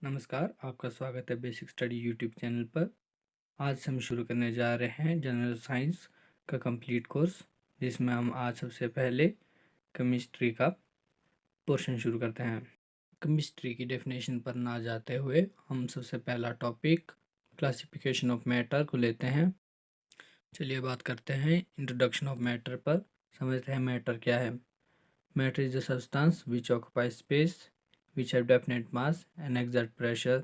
नमस्कार, आपका स्वागत है बेसिक स्टडी यूट्यूब चैनल पर। आज हम शुरू करने जा रहे हैं जनरल साइंस का कंप्लीट कोर्स, जिसमें हम आज सबसे पहले केमिस्ट्री का पोर्शन शुरू करते हैं। केमिस्ट्री की डेफिनेशन पर ना जाते हुए हम सबसे पहला टॉपिक क्लासिफिकेशन ऑफ मैटर को लेते हैं। चलिए बात करते हैं इंट्रोडक्शन ऑफ मैटर पर। समझते हैं मैटर क्या है। Matter is the substance which occupy space, which have definite mass and exact pressure.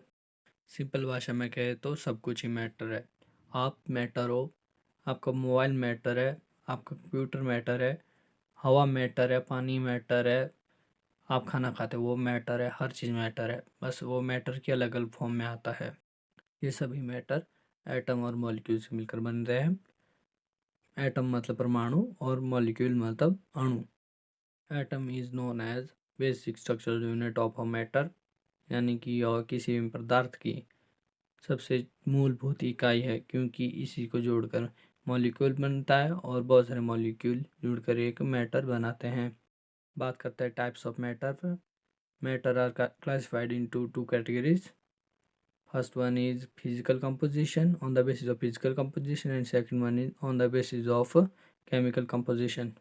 Simple भाषा में कहे तो सब कुछ ही मैटर है। आप मैटर हो, आपका मोबाइल मैटर है, आपका कंप्यूटर मैटर है, हवा मैटर है, पानी मैटर है, आप खाना खाते हो वो मैटर है, हर चीज़ मैटर है। बस वो मैटर की अलग अलग फॉर्म में आता है। ये सभी मैटर एटम और मॉलिक्यूल से मिलकर बन रहे हैं। एटम मतलब परमाणु और मॉलिक्यूल मतलब अणु। Atom is known as basic structural unit of a matter, यानी कि और किसी भी पदार्थ की सबसे मूलभूत इकाई है, क्योंकि इसी को जोड़कर मॉलिक्यूल बनता है और बहुत सारे मॉलिक्यूल जुड़कर एक मैटर बनाते हैं। बात करते हैं टाइप्स ऑफ मैटर पर। Matter are classified into two categories. First one is physical composition on the basis of physical composition and second one is on the basis of chemical composition.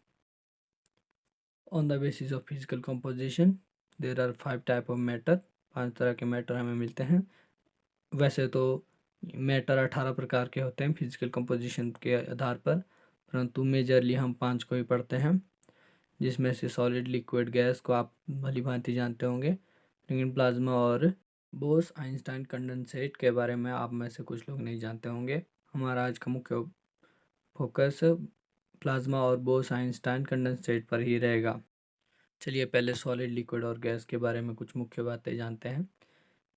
On the basis of physical composition there are 5 type of matter. 5 तरह के matter हमें मिलते हैं। वैसे तो matter 18 प्रकार के होते हैं फिजिकल कंपोजिशन के आधार पर, परंतु मेजरली हम 5 को ही पढ़ते हैं, जिसमें से सॉलिड, लिक्विड, गैस को आप भली भांति जानते होंगे, लेकिन प्लाज्मा और बोस आइंस्टाइन कंडेंसेट के बारे में आप में से कुछ लोग नहीं जानते होंगे। हमारा आज का मुख्य फोकस प्लाज्मा और बोस आइंस्टाइन कंडेंसेट पर ही रहेगा। चलिए पहले सॉलिड, लिक्विड और गैस के बारे में कुछ मुख्य बातें जानते हैं।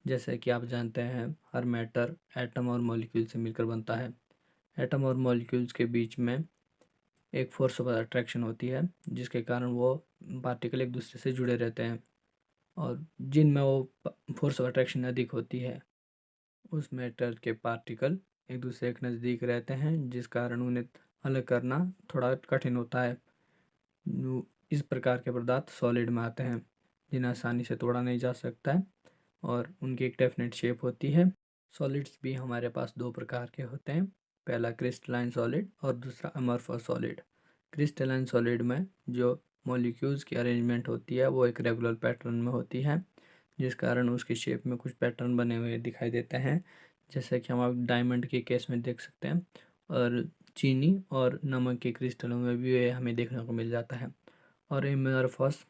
जैसे कि आप जानते हैं हर मैटर एटम और मॉलिक्यूल से मिलकर बनता है। एटम और मॉलिक्यूल्स के बीच में एक फोर्स ऑफ अट्रैक्शन होती है, जिसके कारण वो पार्टिकल एक दूसरे से जुड़े रहते हैं, और जिनमें वो फोर्स ऑफ अट्रैक्शन अधिक होती है उस मैटर के पार्टिकल एक दूसरे के नज़दीक रहते हैं, जिस कारण उन्हें अलग करना थोड़ा कठिन होता है। इस प्रकार के पदार्थ सॉलिड में आते हैं, जिन्हें आसानी से तोड़ा नहीं जा सकता है और उनकी एक डेफिनेट शेप होती है। सॉलिड्स भी हमारे पास दो प्रकार के होते हैं, पहला क्रिस्टलाइन सॉलिड और दूसरा अमorphous सॉलिड। क्रिस्टलाइन सॉलिड में जो मॉलिक्यूल्स की अरेंजमेंट होती है वो एक रेगुलर पैटर्न में होती है, जिस कारण उसकी शेप में कुछ पैटर्न बने हुए दिखाई देते हैं, जैसे कि हम आप डायमंड के केस में देख सकते हैं, और चीनी और नमक के क्रिस्टलों में भी ये हमें देखने को मिल जाता है। और एमरफस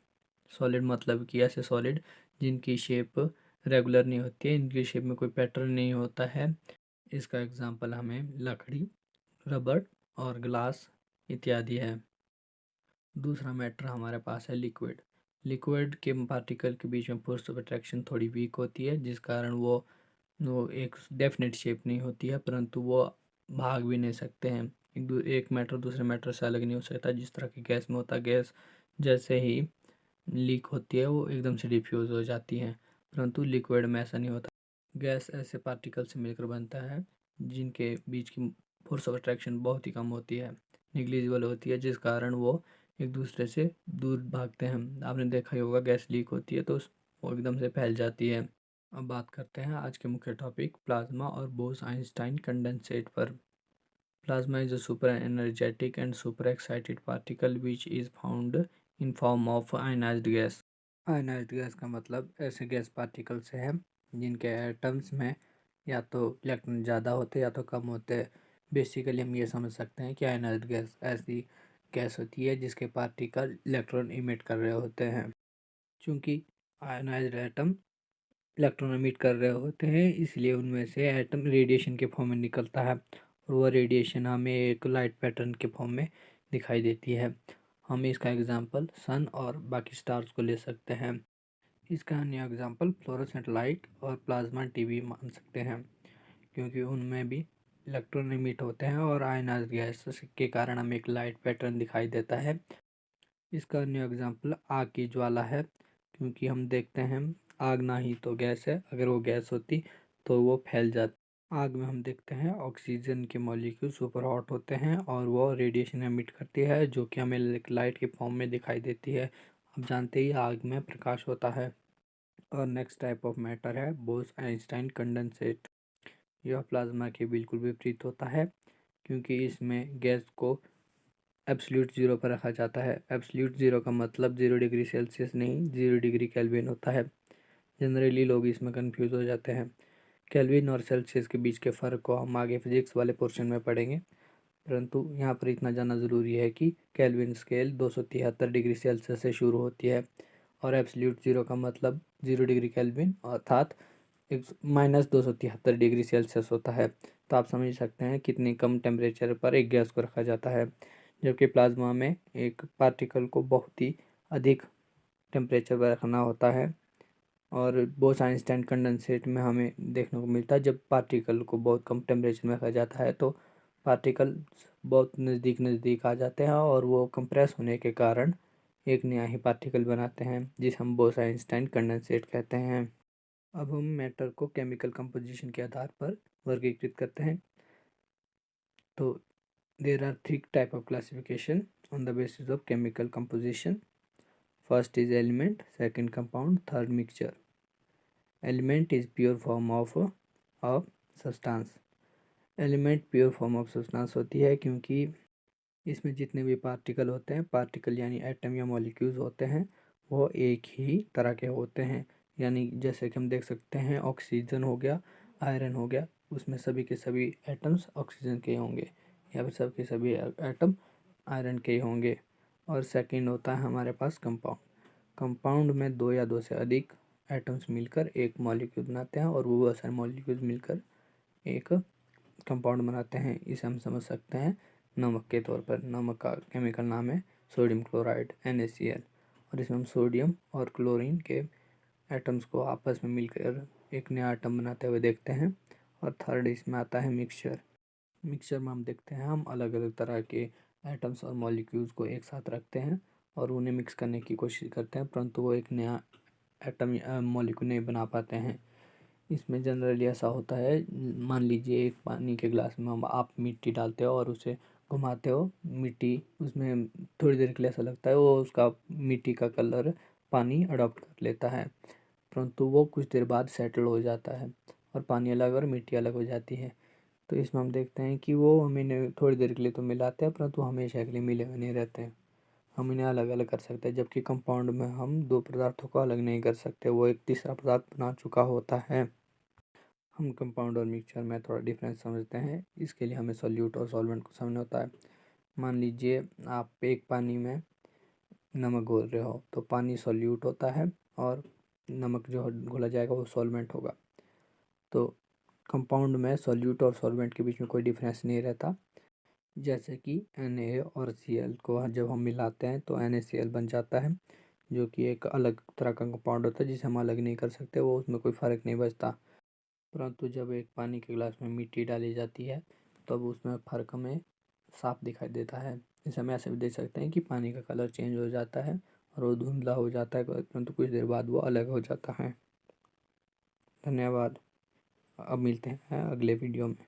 सॉलिड मतलब कि ऐसे सॉलिड जिनकी शेप रेगुलर नहीं होती है, इनकी शेप में कोई पैटर्न नहीं होता है। इसका एग्जांपल हमें लकड़ी, रबड़ और ग्लास इत्यादि है। दूसरा मैटर हमारे पास है लिक्विड। लिक्विड के पार्टिकल के बीच में फोर्स ऑफ अट्रैक्शन थोड़ी वीक होती है, जिस कारण वो एक डेफिनेट शेप नहीं होती है, परंतु वो भाग भी नहीं सकते हैं। एक मैटर दूसरे मैटर से अलग नहीं हो सकता, जिस तरह की गैस में होता है। गैस जैसे ही लीक होती है वो एकदम से डिफ्यूज़ हो जाती है, परंतु लिक्विड में ऐसा नहीं होता। गैस ऐसे पार्टिकल से मिलकर बनता है जिनके बीच की फोर्स ऑफ अट्रैक्शन बहुत ही कम होती है, निग्लिजिबल होती है, जिस कारण वो एक दूसरे से दूर भागते हैं। आपने देखा ही होगा गैस लीक होती है तो वो एकदम से फैल जाती है। अब बात करते हैं आज के मुख्य टॉपिक प्लाज्मा और बोस आइंस्टाइन कंडेंसेट पर। Plasma is a super energetic and super excited particle which is found in form of ionised gas. Ionised gas का मतलब ऐसे गैस पार्टिकल से है जिनके एटम्स में या तो इलेक्ट्रॉन ज़्यादा होते हैं या तो कम होते हैं। बेसिकली हम ये समझ सकते हैं कि आयनाइज्ड गैस ऐसी गैस होती है जिसके पार्टिकल इलेक्ट्रॉन इमिट कर रहे होते हैं। चूँकि आयनाइज्ड एटम इलेक्ट्रॉन एमिट कर रहे होते हैं, इसलिए उनमें से एटम रेडिएशन के फॉर्म में निकलता है, और वह रेडिएशन हमें एक लाइट पैटर्न के फॉर्म में दिखाई देती है। हम इसका एग्जांपल सन और बाकी स्टार्स को ले सकते हैं। इसका अन्य एग्जांपल फ्लोरोसेंट लाइट और प्लाज्मा टीवी मान सकते हैं, क्योंकि उनमें भी इलेक्ट्रॉन इमिट होते हैं और आयनाइज्ड गैस के कारण हमें एक लाइट पैटर्न दिखाई देता है। इसका अन्य एग्जांपल आग की ज्वाला है, क्योंकि हम देखते हैं आग ना ही तो गैस है, अगर वो गैस होती तो वो फैल जाती। आग में हम देखते हैं ऑक्सीजन के मॉलिक्यूल सुपर हॉट होते हैं और वो रेडिएशन एमिट करती है, जो कि हमें लाइट के फॉर्म में दिखाई देती है। आप जानते ही आग में प्रकाश होता है। और नेक्स्ट टाइप ऑफ मैटर है बोस आइंस्टाइन कंडेंसेट। यह प्लाज्मा के बिल्कुल विपरीत होता है, क्योंकि इसमें गैस को एब्सोल्यूट ज़ीरो पर रखा जाता है। एब्सोल्यूट ज़ीरो का मतलब 0 डिग्री सेल्सियस नहीं, 0 डिग्री केल्विन होता है। जनरली लोग इसमें कंफ्यूज हो जाते हैं। केल्विन और सेल्सियस के बीच के फ़र्क को हम आगे फिजिक्स वाले पोर्शन में पढ़ेंगे, परंतु यहाँ पर इतना जानना ज़रूरी है कि केल्विन स्केल 273 डिग्री सेल्सियस से शुरू होती है और एब्सोल्यूट ज़ीरो का मतलब 0 डिग्री केल्विन अर्थात -273 डिग्री सेल्सियस होता है। तो आप समझ सकते हैं कितनी कम टेम्परेचर पर एक गैस को रखा जाता है, जबकि प्लाज्मा में एक पार्टिकल को बहुत ही अधिक टेम्परेचर पर रखना होता है। और बोस आइंस्टाइन कंडेंसेट में हमें देखने को मिलता है जब पार्टिकल को बहुत कम टेम्परेचर में रखा जाता है तो पार्टिकल बहुत नज़दीक नज़दीक आ जाते हैं और वो कंप्रेस होने के कारण एक नया ही पार्टिकल बनाते हैं, जिसे हम बोस आइंस्टाइन कंडेंसेट कहते हैं। अब हम मैटर को केमिकल कंपोजिशन के आधार पर वर्गीकृत करते हैं। तो there are three type of classification on the basis of chemical composition. First is element, second compound, third mixture. Element is pure form of substance. Element pure form of substance होती है क्योंकि इसमें जितने भी पार्टिकल होते हैं, particle यानी atom या मॉलिक्यूल्स होते हैं, वो एक ही तरह के होते हैं। यानी जैसे कि हम देख सकते हैं ऑक्सीजन हो गया, आयरन हो गया, उसमें सभी के सभी एटम्स ऑक्सीजन के ही होंगे, या फिर सब के सभी एटम आयरन के ही होंगे। और सेकंड होता है हमारे पास कंपाउंड। कंपाउंड में दो या दो से अधिक एटम्स मिलकर एक मॉलिक्यूल बनाते हैं और वो बहुत सारे मॉलिक्यूल्स मिलकर एक कंपाउंड बनाते हैं। इसे हम समझ सकते हैं नमक के तौर पर। नमक का केमिकल नाम है सोडियम क्लोराइड NaCl, और इसमें हम सोडियम और क्लोरीन के एटम्स को आपस में मिलकर एक नया एटम बनाते हुए देखते हैं। और थर्ड इसमें आता है मिक्सचर। मिक्सचर में हम देखते हैं हम अलग अलग तरह के एटम्स और मॉलिक्यूल्स को एक साथ रखते हैं और उन्हें मिक्स करने की कोशिश करते हैं, परंतु वो एक नया एटम मॉलिक्यूल नहीं बना पाते हैं। इसमें जनरली ऐसा होता है, मान लीजिए एक पानी के गिलास में हम आप मिट्टी डालते हो और उसे घुमाते हो, मिट्टी उसमें थोड़ी देर के लिए ऐसा लगता है वो उसका मिट्टी का कलर पानी अडॉप्ट कर लेता है, परंतु वो कुछ देर बाद सेटल हो जाता है और पानी अलग और मिट्टी अलग हो जाती है। तो इसमें हम देखते हैं कि वो हमें थोड़ी देर के लिए तो मिलाते हैं, परंतु हमेशा के लिए मिले हुए नहीं रहते हैं। हम इन्हें अलग अलग कर सकते हैं, जबकि कंपाउंड में हम दो पदार्थों को अलग नहीं कर सकते, वो एक तीसरा पदार्थ बना चुका होता है। हम कंपाउंड और मिक्सचर में थोड़ा डिफरेंस समझते हैं। इसके लिए हमें सॉल्यूट और सॉल्वेंट को समझना होता है। मान लीजिए आप एक पानी में नमक घोल रहे हो, तो पानी सॉल्यूट होता है और नमक जो घोला जाएगा वो सॉल्वेंट होगा। तो कंपाउंड में सॉल्यूट और सॉल्वेंट के बीच में कोई डिफरेंस नहीं रहता। जैसे कि Na और Cl को जब हम मिलाते हैं तो NaCl बन जाता है, जो कि एक अलग तरह का कंपाउंड होता है जिसे हम अलग नहीं कर सकते, वो उसमें कोई फ़र्क नहीं बचता। परंतु जब एक पानी के गिलास में मिट्टी डाली जाती है तब उसमें फ़र्क हमें साफ दिखाई देता है। इसे हम ऐसे भी देख सकते हैं कि पानी का कलर चेंज हो जाता है और वो धुंधला हो जाता है, परंतु कुछ देर बाद वो अलग हो जाता है। धन्यवाद। अब मिलते हैं अगले वीडियो में।